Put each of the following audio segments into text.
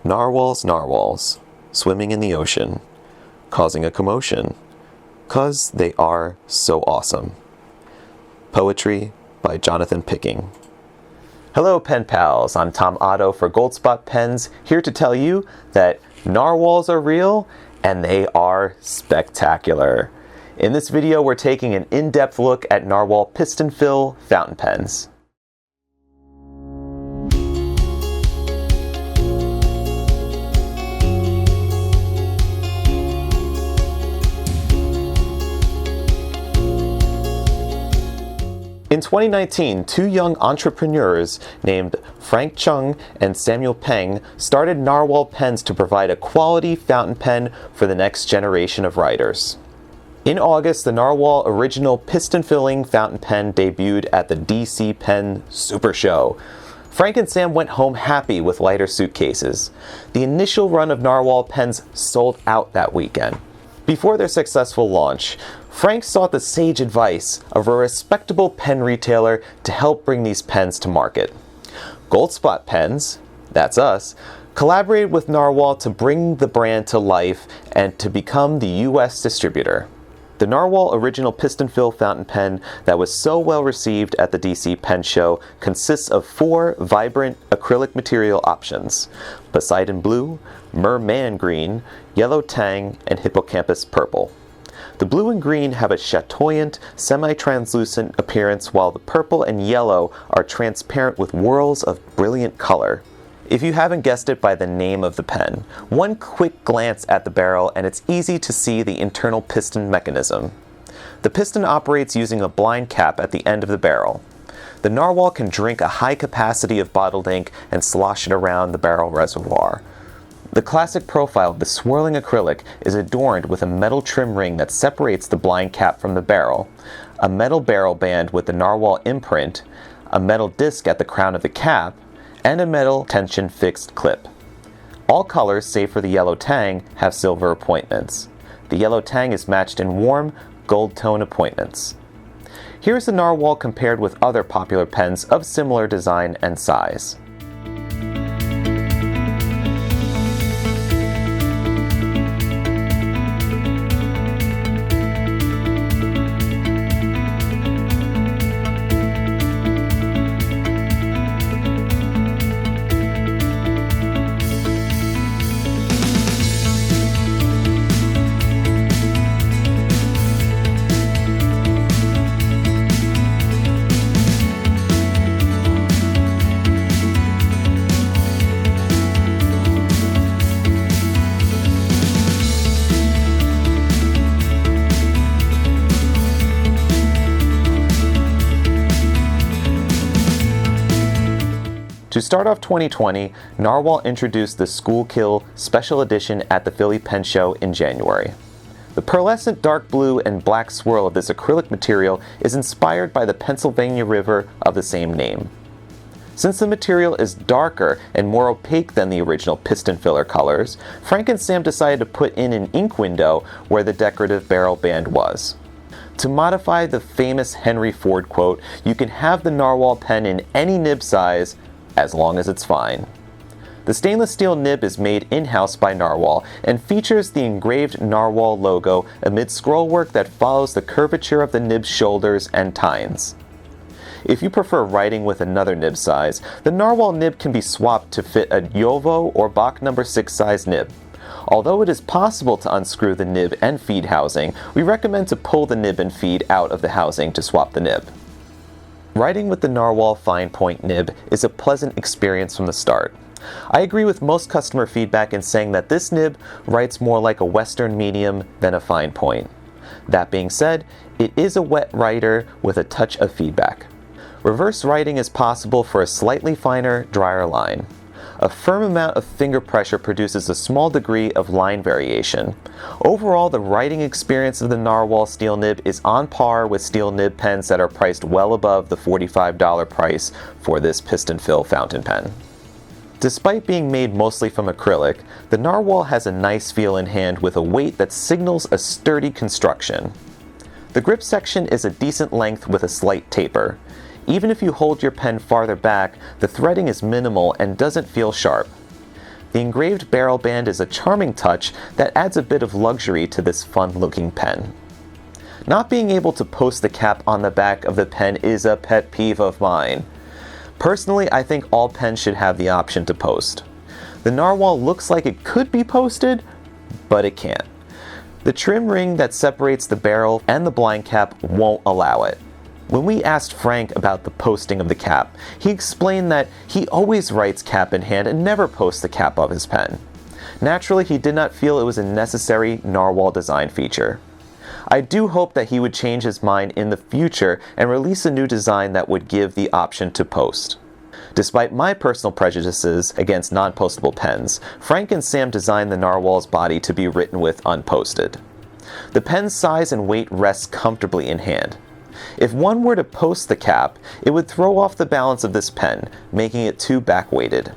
Narwhals, swimming in the ocean, causing a commotion, 'cause they are so awesome. Poetry by Jonathan Picking. Hello pen pals, I'm Tom Otto for Goldspot Pens, here to tell you that narwhals are real and they are spectacular. In this video we're taking an in-depth look at Narwhal Piston-Fill fountain pens. In 2019, two young entrepreneurs named Frank Chung and Samuel Peng started Narwhal Pens to provide a quality fountain pen for the next generation of writers. In August, the Narwhal original piston-filling fountain pen debuted at the DC Pen Super Show. Frank and Sam went home happy with lighter suitcases. The initial run of Narwhal pens sold out that weekend. Before their successful launch, Frank sought the sage advice of a respectable pen retailer to help bring these pens to market. Goldspot Pens, that's us, collaborated with Narwhal to bring the brand to life and to become the US distributor. The Narwhal original piston-fill fountain pen that was so well received at the DC Pen Show consists of 4 vibrant acrylic material options: Poseidon Blue, Merman Green, Yellow Tang, and Hippocampus Purple. The blue and green have a chatoyant, semi-translucent appearance, while the purple and yellow are transparent with whirls of brilliant color. If you haven't guessed it by the name of the pen, one quick glance at the barrel and it's easy to see the internal piston mechanism. The piston operates using a blind cap at the end of the barrel. The Narwhal can drink a high capacity of bottled ink and slosh it around the barrel reservoir. The classic profile of the swirling acrylic is adorned with a metal trim ring that separates the blind cap from the barrel, a metal barrel band with the Narwhal imprint, a metal disc at the crown of the cap, and a metal tension fixed clip. All colors, save for the yellow tang, have silver appointments. The yellow tang is matched in warm, gold tone appointments. Here's the Narwhal compared with other popular pens of similar design and size. To start off 2020, Narwhal introduced the Schuylkill Special Edition at the Philly Pen Show in January. The pearlescent dark blue and black swirl of this acrylic material is inspired by the Pennsylvania River of the same name. Since the material is darker and more opaque than the original piston filler colors, Frank and Sam decided to put in an ink window where the decorative barrel band was. To modify the famous Henry Ford quote, you can have the Narwhal pen in any nib size, as long as it's fine. The stainless steel nib is made in-house by Narwhal and features the engraved Narwhal logo amid scrollwork that follows the curvature of the nib's shoulders and tines. If you prefer writing with another nib size, the Narwhal nib can be swapped to fit a Jovo or Bach No. 6 size nib. Although it is possible to unscrew the nib and feed housing, we recommend to pull the nib and feed out of the housing to swap the nib. Writing with the Narwhal fine point nib is a pleasant experience from the start. I agree with most customer feedback in saying that this nib writes more like a Western medium than a fine point. That being said, it is a wet writer with a touch of feedback. Reverse writing is possible for a slightly finer, drier line. A firm amount of finger pressure produces a small degree of line variation. Overall, the writing experience of the Narwhal steel nib is on par with steel nib pens that are priced well above the $45 price for this piston-fill fountain pen. Despite being made mostly from acrylic, the Narwhal has a nice feel in hand with a weight that signals a sturdy construction. The grip section is a decent length with a slight taper. Even if you hold your pen farther back, the threading is minimal and doesn't feel sharp. The engraved barrel band is a charming touch that adds a bit of luxury to this fun-looking pen. Not being able to post the cap on the back of the pen is a pet peeve of mine. Personally, I think all pens should have the option to post. The Narwhal looks like it could be posted, but it can't. The trim ring that separates the barrel and the blind cap won't allow it. When we asked Frank about the posting of the cap, he explained that he always writes cap in hand and never posts the cap of his pen. Naturally, he did not feel it was a necessary Narwhal design feature. I do hope that he would change his mind in the future and release a new design that would give the option to post. Despite my personal prejudices against non-postable pens, Frank and Sam designed the Narwhal's body to be written with unposted. The pen's size and weight rests comfortably in hand. If one were to post the cap, it would throw off the balance of this pen, making it too back-weighted.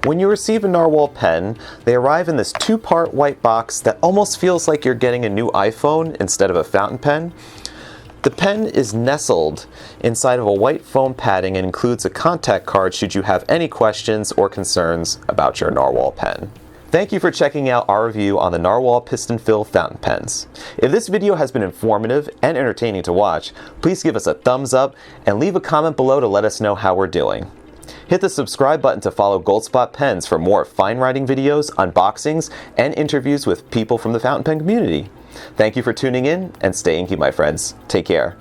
When you receive a Narwhal pen, they arrive in this two-part white box that almost feels like you're getting a new iPhone instead of a fountain pen. The pen is nestled inside of a white foam padding and includes a contact card should you have any questions or concerns about your Narwhal pen. Thank you for checking out our review on the Narwhal Piston-Fill fountain pens. If this video has been informative and entertaining to watch, please give us a thumbs up and leave a comment below to let us know how we're doing. Hit the subscribe button to follow Goldspot Pens for more fine writing videos, unboxings, and interviews with people from the fountain pen community. Thank you for tuning in and stay inky, my friends. Take care.